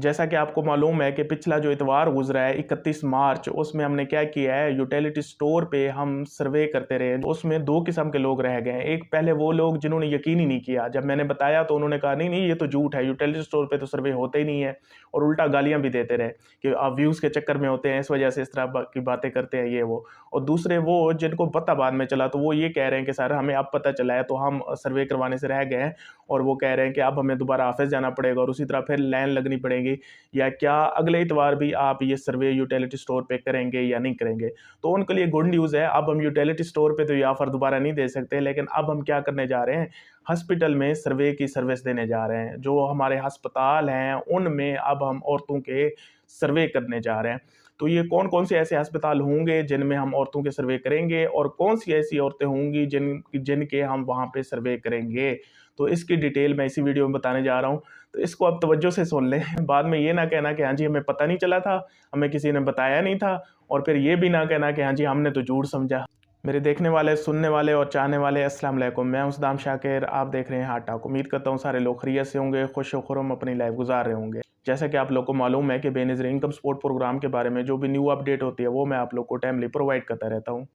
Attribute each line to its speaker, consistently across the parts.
Speaker 1: जैसा कि आपको मालूम है कि पिछला जो इतवार गुजरा है 31 मार्च, उसमें हमने क्या किया है, यूटिलिटी स्टोर पे हम सर्वे करते रहे। उसमें दो किस्म के लोग रह गए हैं। एक पहले वो लोग जिन्होंने यकीन ही नहीं किया, जब मैंने बताया तो उन्होंने कहा नहीं नहीं ये तो झूठ है, यूटिलिटी स्टोर पे तो सर्वे होते ही नहीं है, और उल्टा गालियां भी देते रहे कि आप व्यूज़ के चक्कर में होते हैं, इस वजह से इस तरह की बातें करते हैं ये वो। और दूसरे वो जिनको पता बाद में चला, तो वो ये कह रहे हैं कि सर हमें अब पता चला है तो हम सर्वे करवाने से रह गए हैं, और वो कह रहे हैं कि अब हमें दोबारा ऑफिस जाना पड़ेगा और उसी तरह फिर लाइन लगनी पड़ेगी, या क्या अगले इतवार भी आप ये सर्वे यूटिलिटी स्टोर पे करेंगे या नहीं करेंगे। तो उनके लिए गुड न्यूज़ है, अब हम यूटिलिटी स्टोर पे तो ये ऑफ़र दोबारा नहीं दे सकते, लेकिन अब हम क्या करने जा रहे हैं, हॉस्पिटल में सर्वे की सर्विस देने जा रहे हैं। जो हमारे अस्पताल हैं उनमें अब हम औरतों के सर्वे करने जा रहे हैं। तो ये कौन-कौन से ऐसे अस्पताल होंगे जिनमें हम औरतों के सर्वे करेंगे, और कौन-सी ऐसी औरतें होंगी जिनके हम वहाँ पे सर्वे करेंगे। तो इसकी डिटेल मैं इसी वीडियो में बताने जा रहा हूँ। तो इसको आप तवज्जो से सुन लें। बाद में ये ना कहना कि हाँ जी हमें पता नहीं चला था, हमें किसी ने बताया नहीं था, और फिर ये भी ना कहना कि हाँ जी हमने तो झूठ समझा। मेरे देखने वाले, सुनने वाले और चाहने वाले अस्सलाम वालेकुम। मैं हूं सद्दाम शाकिर, आप देख रहे हैं हाट टॉक। उम्मीद करता हूं सारे लोग खैरियत से होंगे, खुश व खुर्रम अपनी लाइफ गुजार रहे होंगे। जैसा कि आप लोग को मालूम है कि बेनज़ीर इनकम सपोर्ट प्रोग्राम के बारे में जो भी न्यू अपडेट होती है वो मैं आप लोग को टाइमली प्रोवाइड करता रहता हूँ।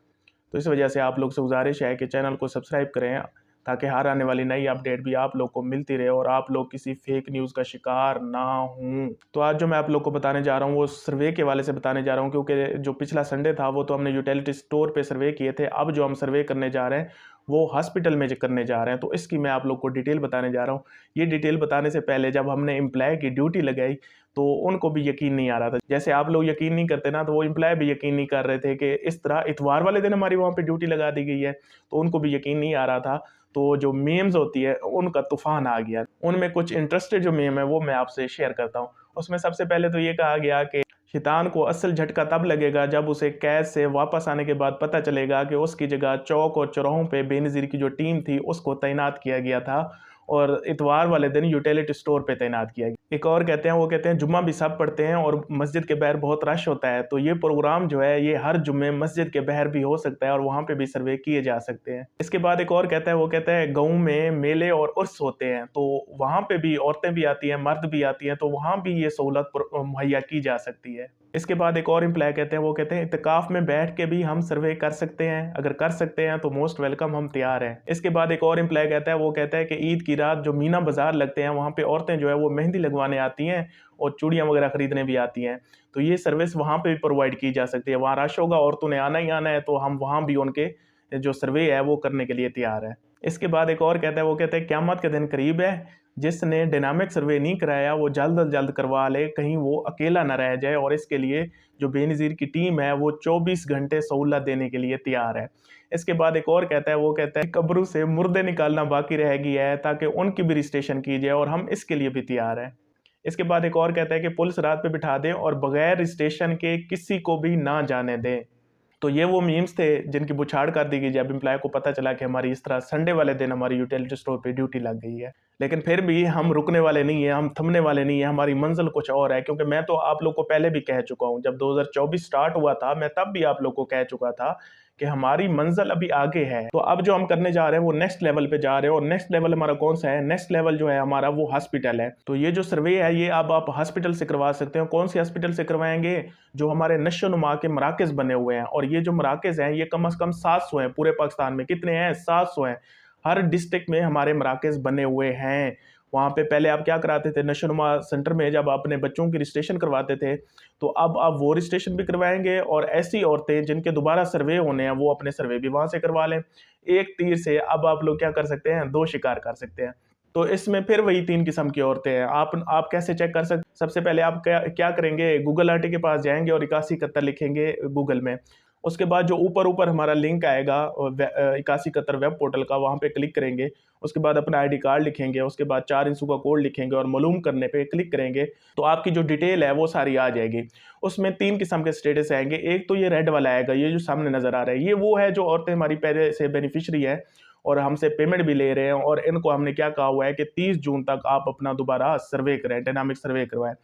Speaker 1: तो इस वजह से आप लोग से गुजारिश है कि चैनल को सब्सक्राइब करें, ताकि हर आने वाली नई अपडेट भी आप लोग को मिलती रहे और आप लोग किसी फेक न्यूज़ का शिकार ना हों। तो आज जो मैं आप लोग को बताने जा रहा हूँ वो सर्वे के वाले से बताने जा रहा हूँ, क्योंकि जो पिछला संडे था वो तो हमने यूटिलिटी स्टोर पे सर्वे किए थे। अब जो हम सर्वे करने जा रहे हैं वो हॉस्पिटल में करने जा रहे हैं, तो इसकी मैं आप लोग को डिटेल बताने जा रहा हूँ। ये डिटेल बताने से पहले जब हमने एम्प्लॉय की ड्यूटी लगाई तो उनको भी यकीन नहीं आ रहा था। जैसे आप लोग यकीन नहीं करते ना, तो वो एम्प्लॉय भी यकीन नहीं कर रहे थे कि इस तरह इतवार वाले दिन हमारी वहाँ पे ड्यूटी लगा दी गई है, तो उनको भी यकीन नहीं आ रहा था। तो जो मीम्स होती है उनका तूफान आ गया। उनमें कुछ इंटरेस्टेड जो मीम है वो मैं आपसे शेयर करता हूँ। उसमें सबसे पहले तो ये कहा गया कि शैतान को असल झटका तब लगेगा जब उसे कैद से वापस आने के बाद पता चलेगा कि उसकी जगह चौक और चौराहों पे बेनज़ीर की जो टीम थी उसको तैनात किया गया था, और इतवार वाले दिन यूटिलिटी स्टोर पे तैनात किया गया। एक और कहते हैं, वो कहते हैं जुम्मा भी सब पढ़ते हैं और मस्जिद के बाहर बहुत रश होता है, तो ये प्रोग्राम जो है ये हर जुम्मे मस्जिद के बाहर भी हो सकता है और वहाँ पे भी सर्वे किए जा सकते हैं। इसके बाद एक और कहता है, वो कहता है गाँव में मेले और उर्स होते हैं, तो वहाँ पे भी औरतें भी आती हैं, मर्द भी आती हैं, तो वहाँ भी ये सहूलत मुहैया की जा सकती है। इसके बाद एक और एम्प्लॉय कहते हैं, वो कहते हैं इत्तेकाफ में बैठ के भी हम सर्वे कर सकते हैं, अगर कर सकते हैं तो मोस्ट वेलकम, हम तैयार हैं। इसके बाद एक और एम्प्लॉय कहता है, वो कहता है कि ईद की रात जो मीना बाजार लगते हैं वहाँ पे औरतें जो है वो मेहंदी लगवाने आती हैं और चूड़ियाँ वगैरह खरीदने भी आती हैं, तो ये सर्विस वहाँ पे भी प्रोवाइड की जा सकती है। वहाँ रश होगा, औरतों ने आना ही आना है, तो हम वहाँ भी उनके जो सर्वे है वो करने के लिए तैयार है। इसके बाद एक और कहता है, वो कहते हैं क़यामत के दिन करीब है, जिसने डायनामिक सर्वे नहीं कराया वो जल्द अज जल्द करवा ले, कहीं वो अकेला ना रह जाए, और इसके लिए जो बेनज़ीर की टीम है वो 24 घंटे सहूलत देने के लिए तैयार है। इसके बाद एक और कहता है, वो कहता है कब्रों से मुर्दे निकालना बाकी रह गया है ताकि उनकी भी रजिस्ट्रेशन की जाए, और हम इसके लिए भी तैयार हैं। इसके बाद एक और कहता है कि पुलिस रात पे बिठा दें और बगैर रजिस्ट्रेशन के किसी को भी ना जाने दें। तो ये वो मीम्स थे जिनकी बुछाड़ कर दी गई जब एम्प्लॉय को पता चला कि हमारी इस तरह संडे वाले दिन हमारी यूटिलिटी स्टोर पे ड्यूटी लग गई है। लेकिन फिर भी हम रुकने वाले नहीं हैं, हम थमने वाले नहीं हैं, हमारी मंजिल कुछ और है। क्योंकि मैं तो आप लोग को पहले भी कह चुका हूँ, जब 2024 स्टार्ट हुआ था मैं तब भी आप लोग को कह चुका था कि हमारी मंजिल अभी आगे है। तो अब जो हम करने जा रहे हैं वो नेक्स्ट लेवल पे जा रहे हैं, और नेक्स्ट लेवल हमारा कौन सा है, नेक्स्ट लेवल जो है हमारा वो हॉस्पिटल है। तो ये जो सर्वे है ये अब आप हॉस्पिटल से करवा सकते हो। कौन सी हॉस्पिटल से करवाएंगे, जो हमारे नशो-नुमा के मराकज़ बने हुए हैं, और ये जो मराकज़ हैं ये कम से कम 700 हैं पूरे पाकिस्तान में। कितने हैं, 700 हैं। हर डिस्ट्रिक्ट में हमारे मराकज़ बने हुए हैं। वहाँ पे पहले आप क्या कराते थे, नशो-नुमा सेंटर में जब अपने बच्चों की रजिस्ट्रेशन करवाते थे, तो अब आप वो रजिस्ट्रेशन भी करवाएंगे, और ऐसी औरतें जिनके दोबारा सर्वे होने हैं वो अपने सर्वे भी वहाँ से करवा लें। एक तीर से अब आप लोग क्या कर सकते हैं, दो शिकार कर सकते हैं। तो इसमें फिर वही 3 किस्म की औरतें हैं। आप कैसे चेक कर सकते, सबसे पहले आप क्या क्या करेंगे, गूगल आंटी के पास जाएँगे और 8171 लिखेंगे गूगल में। उसके बाद जो ऊपर हमारा लिंक आएगा 8171 वेब पोर्टल का, वहाँ पे क्लिक करेंगे। उसके बाद अपना आईडी कार्ड लिखेंगे, उसके बाद 4 अंकों का कोड लिखेंगे और मालूम करने पे क्लिक करेंगे, तो आपकी जो डिटेल है वो सारी आ जाएगी। उसमें 3 किस्म के स्टेटस आएंगे। एक तो ये रेड वाला आएगा, ये जो सामने नज़र आ रहा है, ये वो है जो औरतें हमारी पहले से बेनिफिशरी है और हमसे पेमेंट भी ले रहे हैं, और इनको हमने क्या कहा हुआ है कि 30 जून तक आप अपना दोबारा सर्वे करें, डायनामिक सर्वे करवाएं।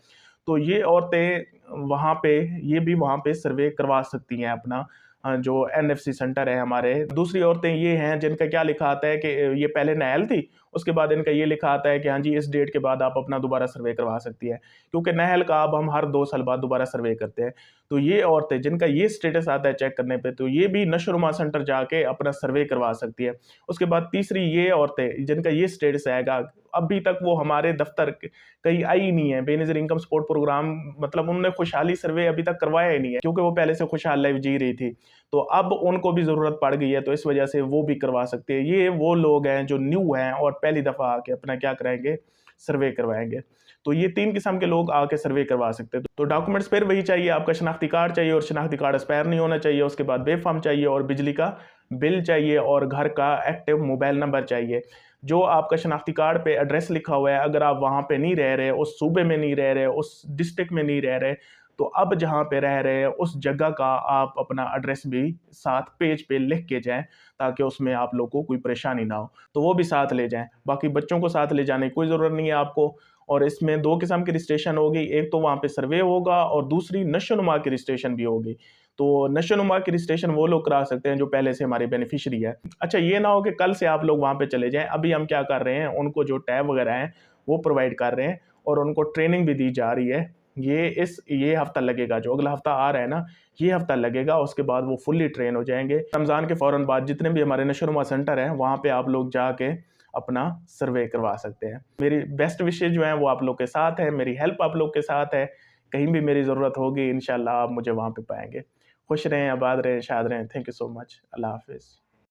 Speaker 1: तो ये औरतें वहाँ पे, ये भी वहाँ पे सर्वे करवा सकती हैं अपना, जो एनएफसी सेंटर है हमारे। दूसरी औरतें ये हैं जिनका क्या लिखा आता है कि ये पहले नायल थी उसके बाद इनका ये लिखा आता है कि हाँ जी इस डेट के बाद आप अपना दोबारा सर्वे करवा सकती है, क्योंकि नहल का अब हम हर 2 साल बाद दोबारा सर्वे करते हैं। तो ये औरतें जिनका ये स्टेटस आता है चेक करने पे, तो ये भी नशोनुमा सेंटर जाके अपना सर्वे करवा सकती है। उसके बाद तीसरी ये औरतें जिनका ये स्टेटस आएगा, अभी तक वो हमारे दफ्तर कहीं आई ही नहीं है, बेनज़ीर इनकम सपोर्ट प्रोग्राम, मतलब उन्होंने खुशहाली सर्वे अभी तक करवाया ही नहीं है, क्योंकि वो पहले से खुशहाल लाइफ जी रही थी। तो अब उनको भी ज़रूरत पड़ गई है, तो इस वजह से वो भी करवा सकते हैं। ये वो लोग हैं जो न्यू हैं और पहली दफ़ा आके अपना क्या कराएँगे, सर्वे करवाएँगे। तो ये 3 किस्म के लोग आके सर्वे करवा सकते हैं। तो डॉक्यूमेंट्स फिर वही चाहिए, आपका शनाख्ती कार्ड चाहिए और शनाख्ती कार्ड एक्सपायर नहीं होना चाहिए। उसके बाद बे फॉर्म चाहिए और बिजली का बिल चाहिए और घर का एक्टिव मोबाइल नंबर चाहिए। जो आपका शनाख्ती कार्ड पे एड्रेस लिखा हुआ है, अगर आप वहाँ पे नहीं रह रहे, उस सूबे में नहीं रह रहे, उस डिस्ट्रिक्ट में नहीं रह रहे, तो अब जहाँ पे रह रहे हैं उस जगह का आप अपना एड्रेस भी साथ पेज पे लिख के जाएँ, ताकि उसमें आप लोग को कोई परेशानी ना हो। तो वो भी साथ ले जाएँ। बाकी बच्चों को साथ ले जाने की कोई ज़रूरत नहीं है आपको। और इसमें 2 किस्म की रजिस्ट्रेशन होगी, एक तो वहाँ पे सर्वे होगा और दूसरी नशोनुमा की रजिस्ट्रेशन भी होगी। तो नशोनुमा की रजिस्ट्रेशन वो लोग करा सकते हैं जो पहले से हमारे बेनिफिशियरी है। अच्छा, ये ना हो कि कल से आप लोग वहाँ पे चले जाएँ। अभी हम क्या कर रहे हैं, उनको जो टैब वगैरह हैं वो प्रोवाइड कर रहे हैं और उनको ट्रेनिंग भी दी जा रही है। ये हफ्ता लगेगा, जो अगला हफ्ता आ रहा है ना, ये हफ्ता लगेगा, उसके बाद वो फुल्ली ट्रेन हो जाएँगे। रमज़ान के फ़ौरन बाद जितने भी हमारे नशोनुमा सेंटर हैं, वहाँ पे आप लोग जाके अपना सर्वे करवा सकते हैं। मेरी बेस्ट विशेज़ जो हैं वो आप लोग के साथ है, मेरी हेल्प आप लोग के साथ है। कहीं भी मेरी ज़रूरत होगी इंशाअल्लाह आप मुझे वहाँ पे पाएँगे। खुश रहें, आबाद रहें, शाद रहें। Thank you so much. Allah हाफ़िज़।